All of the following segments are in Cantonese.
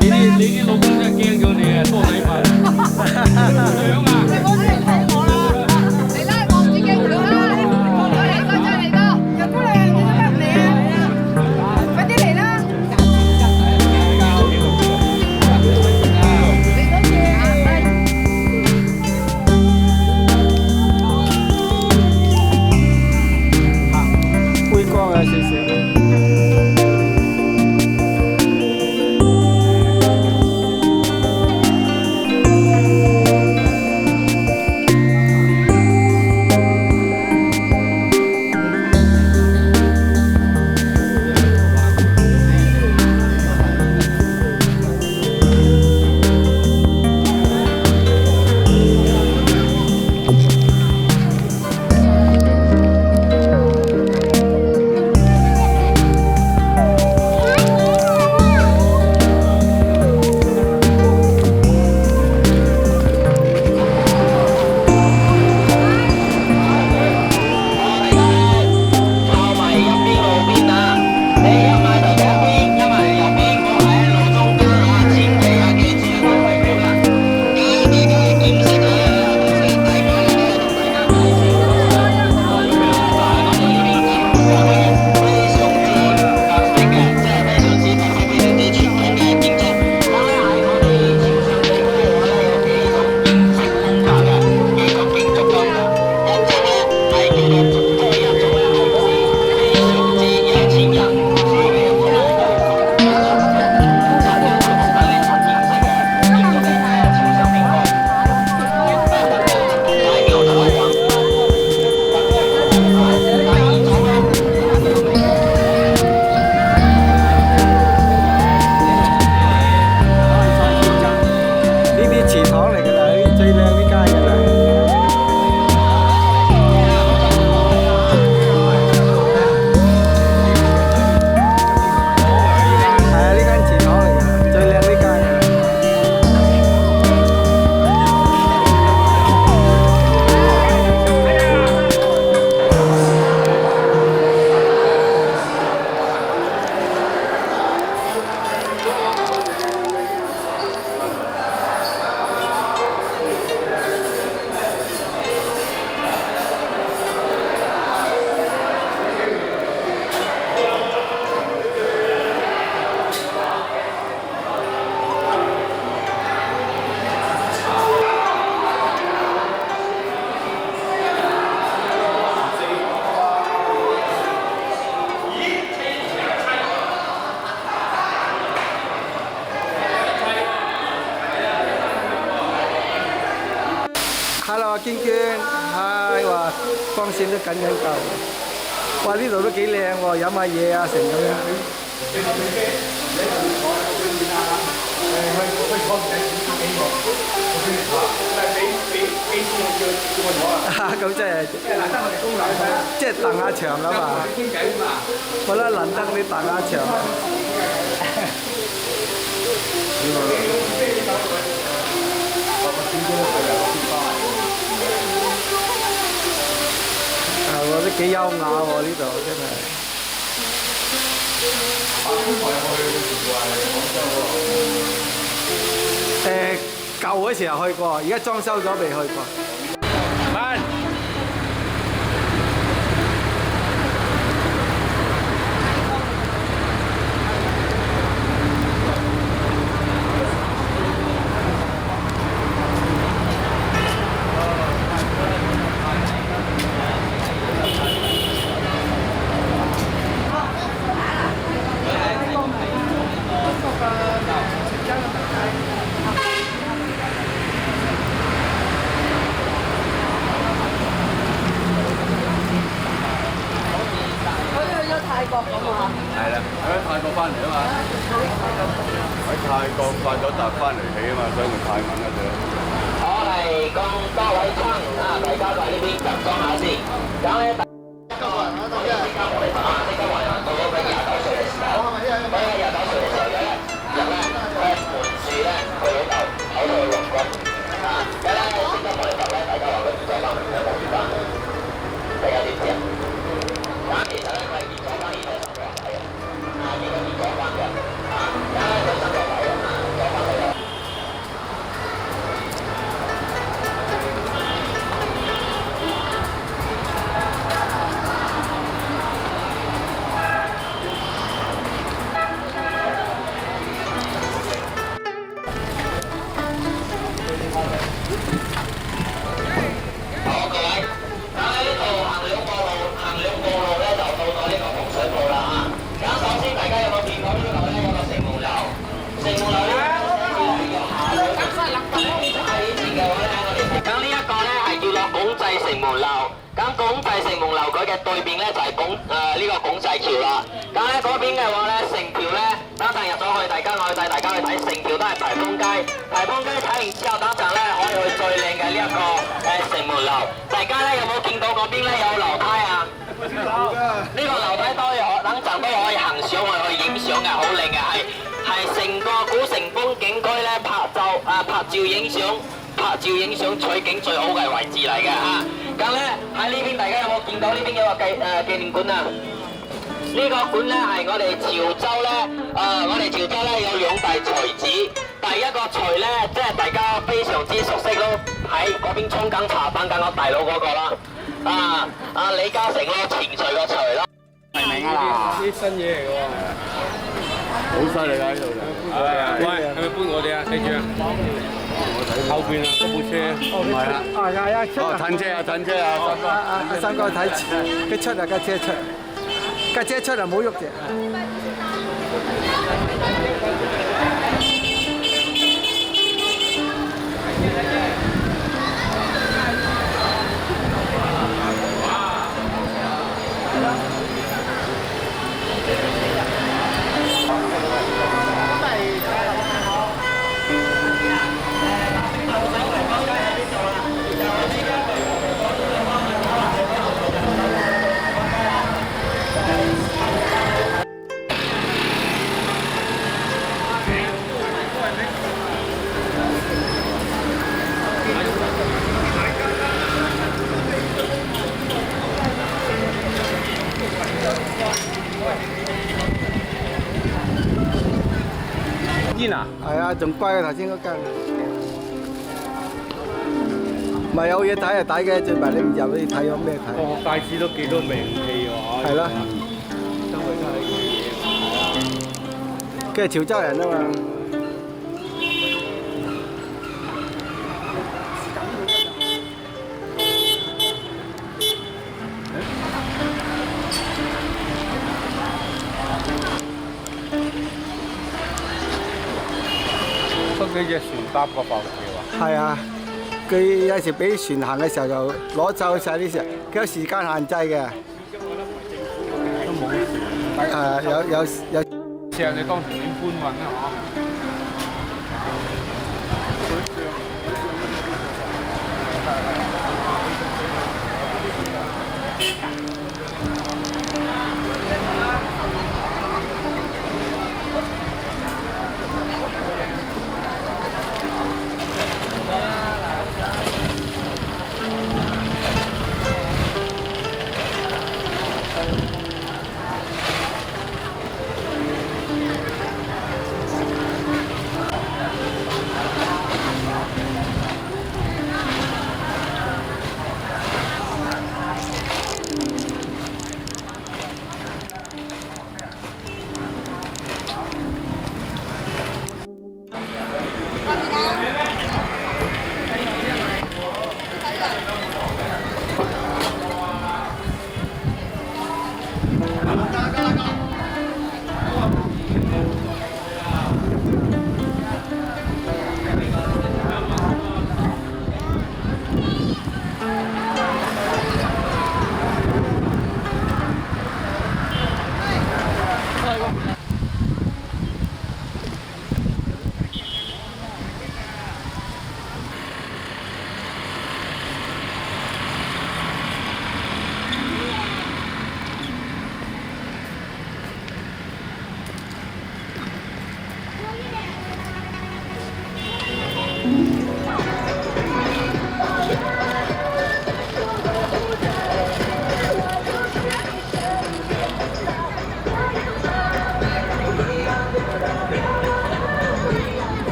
你啲老公真係驚咗你啊，多禮物。樣啊！你唔好睇我啦，嚟啦，望住鏡頭啦，再嚟個，入過嚟，你做乜唔嚟啊？快啲嚟啦！杯光有少少。Hello， 娟娟，嗨，話光線都緊緊夠。哇，呢度都幾靚喎，飲下嘢啊，成咁樣。咁真係，即係鄧亞祥啊嘛。我覺得難得你鄧亞祥。我覺得幾優雅喎，呢度真係。舊嗰時候去過，而家裝修咗未去過。係啦，喺泰國翻嚟啊嘛，喺泰國發咗達翻嚟起啊嘛，所以咪泰文嗰隻。我嚟咁多位親啊，大家喺呢邊集裝下先。咁咧，今日我哋講下呢個華人到咗佢29歲嘅時候，佢喺29歲嘅時候有一日咧，佢瞞住咧佢老豆喺度用功啊，咁咧先得我哋大家話佢唔想翻嚟嘅冇住翻，大家知唔知啊？咁其實咧佢係結咗婚，而且生咗仔嘅，結咗婚嘅，啊，而家咧佢生咗仔啊。城門樓。咁拱濟城門樓佢嘅對面咧就係呢個拱濟橋啦。咁咧嗰邊嘅話咧，成條咧，等陣入咗去，大家我帶大家去睇，成條都係排風街。排風街睇完之後，等陣咧可以去最靚嘅呢一個城門樓。大家咧有冇見到嗰邊咧有樓梯啊？呢個樓梯都有，等陣都可以行上去影相嘅，好靚嘅，係成個古城風景區咧拍照影相取景最好嘅位置嚟嘅嚇。咁咧喺呢邊大家有冇見到呢邊有個紀念館啊？呢個館咧係我哋潮州咧，我哋潮州咧有兩大才子，第一個才咧即係大家非常之熟悉咯，喺嗰邊涌緊茶飯緊個大佬嗰個啦，李嘉誠咯，前隨個隨咯。明明啊！啲新嘢嚟嘅喎，好犀利㗎呢度就。喂，係咪搬我哋啊？睇住啊！後邊啊，嗰部車。係啊。出啊！褪車啊，褪車啊，阿三哥睇佢出啊，架車出，架車出就冇喐嘅。煙啊！係啊，仲貴過頭先嗰間。唔係有嘢睇係抵嘅，最埋你唔入你睇咗咩睇？個街市都幾多名氣喎！係啦，周圍都係嘢。佢係潮州人啊嘛。出幾隻船搭個浮橋啊！係啊，佢有時俾船行嘅時候就攞走晒啲船，佢有時間限制嘅。都冇船。有。試下你當時點搬運啊？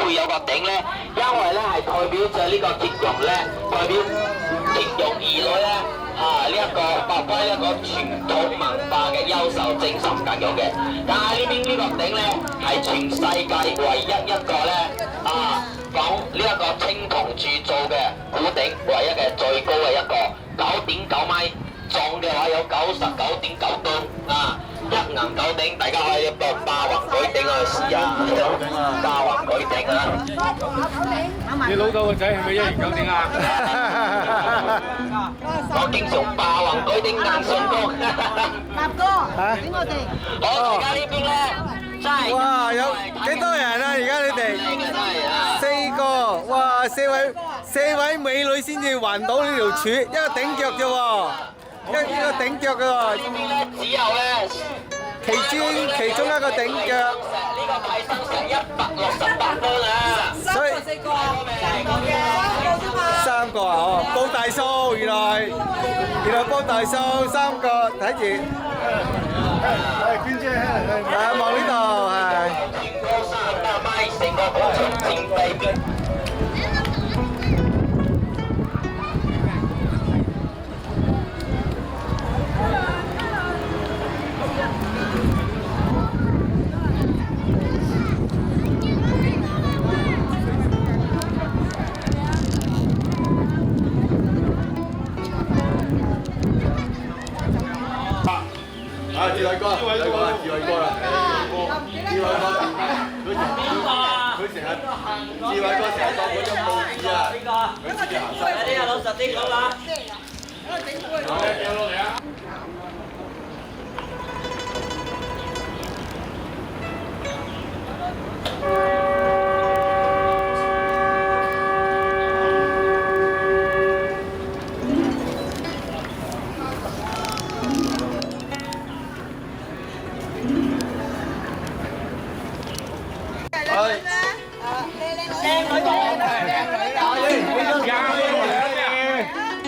會有個頂咧，因為咧係代表咗呢個結局咧，代表。應用兒女咧呢一個發揮一個傳統文化嘅優秀精神教育嘅。但係呢邊呢個頂咧係全世界唯一一個咧講呢一個青銅鑄造嘅古頂，唯一嘅最高嘅一個9.9米，重嘅話有99.9噸一銀九頂，大家可以一個霸王舉頂去試下，霸王舉頂啊！你老豆個仔係咪1年9頂啊？我經常霸王舉頂硬上弓。立哥，俾我哋。好，而家呢邊咧真係哇，有幾多人啊？而家你哋4個，哇，4位美女先至環到呢條柱，一個頂腳啫喎，一個頂腳嘅喎。呢邊咧只有咧其中一個頂腳。呢個替身成168噸啊！所以3個啊，哦，報大數，原來報大數3個，睇住。娟姐，望呢度係。全高38米，成個廣場正地邊。智偉哥，你講啊，智偉哥啦，智偉哥，佢成日，智偉哥成日當嗰張報紙啊，佢自己行山。你又老實啲講啦。掉落嚟啊！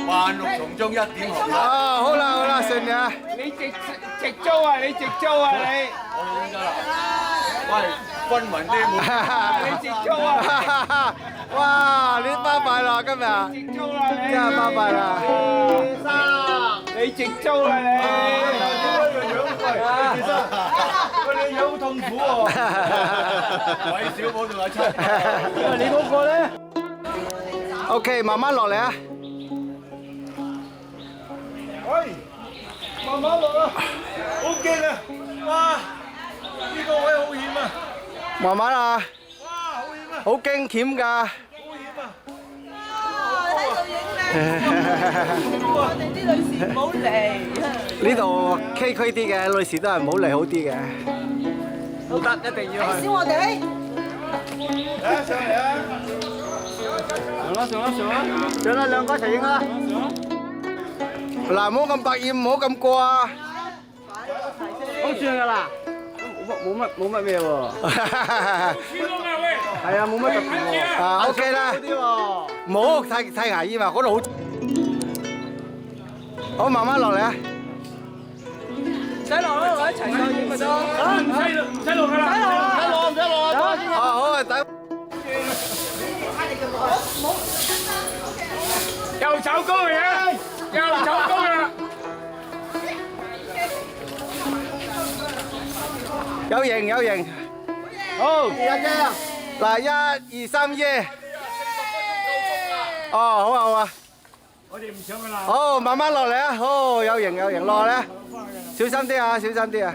萬綠叢中一點紅啦！哦，好啦，順利啊！你直租啊！你直租啊！你我點解啦？喂，均勻啲冇。你直租啊！哇，你巴閉啦今日，直租啦你！真係巴閉啦！你直租啦你！喂，你樣好痛苦喎！韋小寶同阿七，你嗰個咧 ？OK， 慢慢落嚟啊！喂，慢慢落啊！好驚啊！哇，呢個位好險啊！慢慢啊！哇，好險啊！好驚險㗎！好險啊！我哋啲女士唔好嚟。呢度崎嶇啲嘅，女士都係唔好嚟好啲嘅。唔得，一定要去。睇小我哋。嚟上嚟啊！上啦，兩個一齊影啦！嗱，唔好咁百厭，唔好咁過啊！好算㗎啦，冇乜咩喎。係啊，冇乜特別喎。啊 ，OK 啦，唔好太牙煙啊，嗰度好。好，慢慢落嚟啊！唔使落啦，我一齊上影咪得。唔使落㗎啦！唔使落，唔使落。好啊，等。又走高嚟啊！又走高啦！有型有型。好，嗱，1、2、3耶！哦，好啊好啊。我哋唔上㗎啦。好，慢慢落嚟啊！好，有型有型，落嚟啊！小心啲啊，小心啲啊！